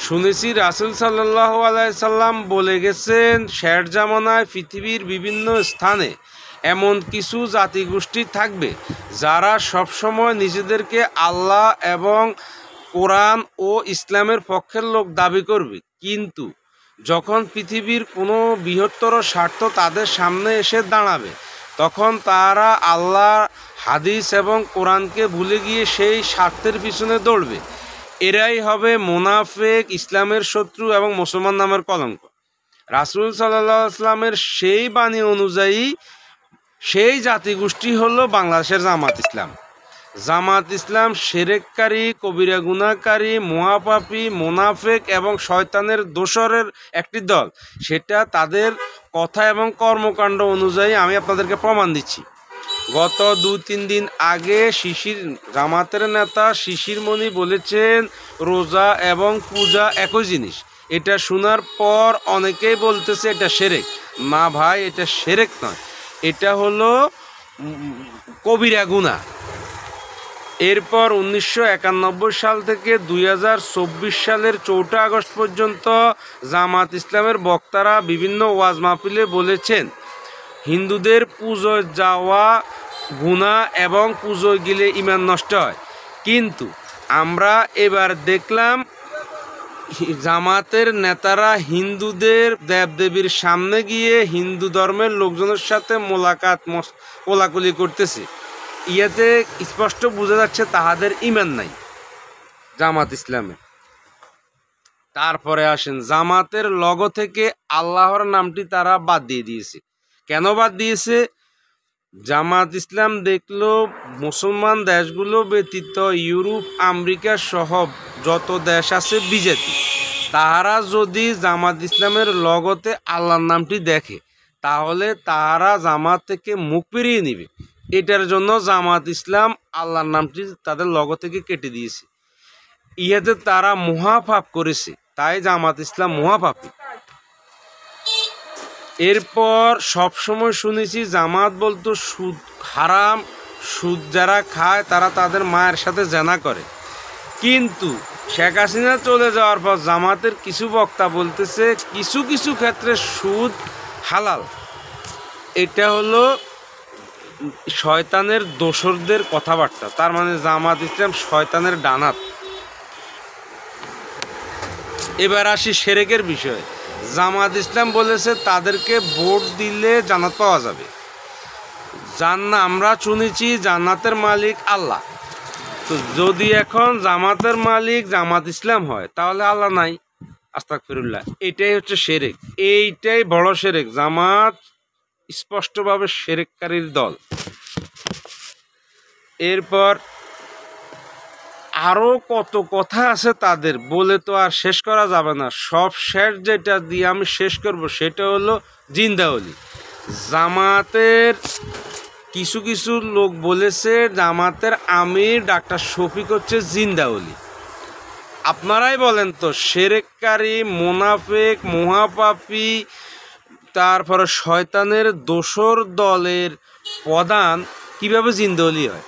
শুনেছি রাসূল সাল্লাল্লাহু আলাইহি সাল্লাম বলে গেছেন, শেষ জামানায় পৃথিবীর বিভিন্ন স্থানে এমন কিছু জাতিগোষ্ঠী থাকবে যারা সবসময় নিজেদেরকে আল্লাহ এবং কোরআন ও ইসলামের পক্ষের লোক দাবি করবে, কিন্তু যখন পৃথিবীর কোনো বৃহত্তর স্বার্থ তাদের সামনে এসে দাঁড়াবে তখন তারা আল্লাহ, হাদিস এবং কোরআনকে ভুলে গিয়ে সেই স্বার্থের পিছনে দৌড়বে। এরাই হবে মুনাফিক, ইসলামের শত্রু এবং মুসলমান নামের কলঙ্ক। রাসূল সাল্লাল্লাহু আলাইহি ওয়াসাল্লামের সেই বাণী অনুযায়ী সেই জাতিগোষ্ঠী হলো বাংলাদেশের জামাত ইসলাম। জামাত ইসলাম শিরককারী, কবিরা গুনাহকারী, মহাপাপী, মুনাফিক এবং শয়তানের দোসরের একটি দল। সেটা তাদের কথা এবং কর্মকাণ্ড অনুযায়ী আমি আপনাদেরকে প্রমাণ দিচ্ছি। গত 2-3 দিন আগে জামাতের নেতা শিশির মনি বলেছেন রোজা এবং পূজা একই জিনিস। এটা শোনার পর অনেকেই বলতেছে এটা শিরক। না ভাই, এটা শিরক নয়, এটা হলো কবিরা গুনাহ। এরপর 1991 সাল থেকে 2024 সালের 4 আগস্ট পর্যন্ত জামাত ইসলামের বক্তারা বিভিন্ন ওয়াজ মাহফিলে বলেছেন হিন্দুদের পুজোয় যাওয়া গুনাহ এবং পুজোয় গেলে ঈমান নষ্ট হয়। কিন্তু আমরা এবার দেখলাম জামাতের নেতারা হিন্দুদের দেবদেবীর সামনে গিয়ে হিন্দু ধর্মের লোকজনের সাথে কোলাকুলি করতেছে। ইয়াতে স্পষ্ট বোঝা যাচ্ছে তাহাদের ঈমান নাই জামাত ইসলামে। তারপরে আসেন, জামাতের লগো থেকে আল্লাহর নামটি তারা বাদ দিয়ে দিয়েছে। কেন বাদ দিয়েছে? জামাত ইসলাম দেখলো মুসলমান দেশগুলো ব্যতীত ইউরোপ, আমেরিকা সহ যত দেশ আছে বিজেপি, তাহারা যদি জামাত ইসলামের লগতে আল্লাহর নামটি দেখে তাহলে তাহারা জামাত থেকে মুখ ফিরিয়ে নিবে। এটার জন্য জামাত ইসলাম আল্লাহর নামটি তাদের লগো থেকে কেটে দিয়েছে। ইহাতে তারা মহাপাপ করেছে, তাই জামাত ইসলাম মহাপাপী। এরপর সবসময় শুনেছি জামাত বলতো সুদ হারাম, সুদ যারা খায় তারা তাদের মায়ের সাথে জেনা করে। কিন্তু শেখ হাসিনা চলে যাওয়ার পর জামাতের কিছু বক্তা বলতেছে কিছু কিছু ক্ষেত্রে সুদ হালাল। এটা হলো শয়তানের দোসরদের কথাবার্তা। তার মানে জামাত ইসলাম শয়তানের ডানাত। এবার আসি শিরকের বিষয়ে। জামাত ইসলাম বলেছে তাদেরকে ভোট দিলে জান্নাত পাওয়া যাবে। আমরা শুনেছি জান্নাতের মালিক আল্লাহ। তো যদি এখন জামাতের মালিক জামাত ইসলাম হয় তাহলে আল্লাহ নাই। আস্তাগফিরুল্লাহ। এটাই হচ্ছে শিরক, এইটাই বড় শিরক। জামাত স্পষ্টভাবে শিরককারীর দল। এরপর আরও কত কথা আছে তাদের, বলে তো আর শেষ করা যাবে না। সব শেষ যেটা দিয়ে আমি শেষ করব সেটা হলো জিন্দাওলি। জামাতের কিছু কিছু লোক বলেছে জামাতের আমির ডাক্তার শফিক হচ্ছে জিন্দাওলি। আপনারাই বলেন তো, শিরককারী, মুনাফিক, মহাপাপী, তারপরে শয়তানের দোসর দলের প্রধান কিভাবে জিন্দাওলি হয়?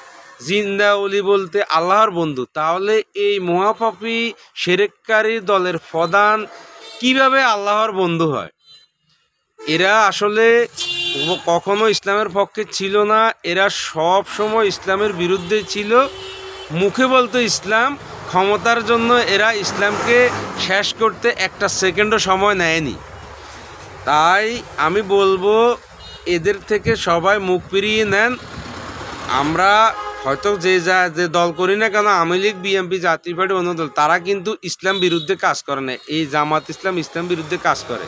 জিন্দাওলি বলতে আল্লাহর বন্ধু। তাহলে এই মহাপাপী শিরককারী দলের প্রধান কিভাবে আল্লাহর বন্ধু হয়? এরা আসলে কখনো ইসলামের পক্ষে ছিল না। এরা সব সময় ইসলামের বিরুদ্ধে ছিল। মুখে বলতো ইসলাম, ক্ষমতার জন্য এরা ইসলামকে শেষ করতে একটা সেকেন্ডও সময় নেয়নি। তাই আমি বলবো এদের থেকে সবাই মুখ ফিরিয়ে নেন। আমরা হয়তো যে দল করি না কেন, আওয়ামী লীগ, বিএনপি, জাতীয় পার্টি, অন্য দল, তারা কিন্তু ইসলাম বিরুদ্ধে কাজ করে না। এই জামাত ইসলাম ইসলাম বিরুদ্ধে কাজ করে।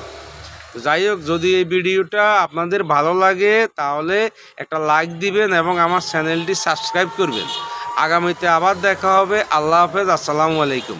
যাই হোক, যদি এই ভিডিওটা আপনাদের ভালো লাগে তাহলে একটা লাইক দিবেন এবং আমার চ্যানেলটি সাবস্ক্রাইব করবেন। আগামীতে আবার দেখা হবে। আল্লাহ হাফেজ। আসসালামু আলাইকুম।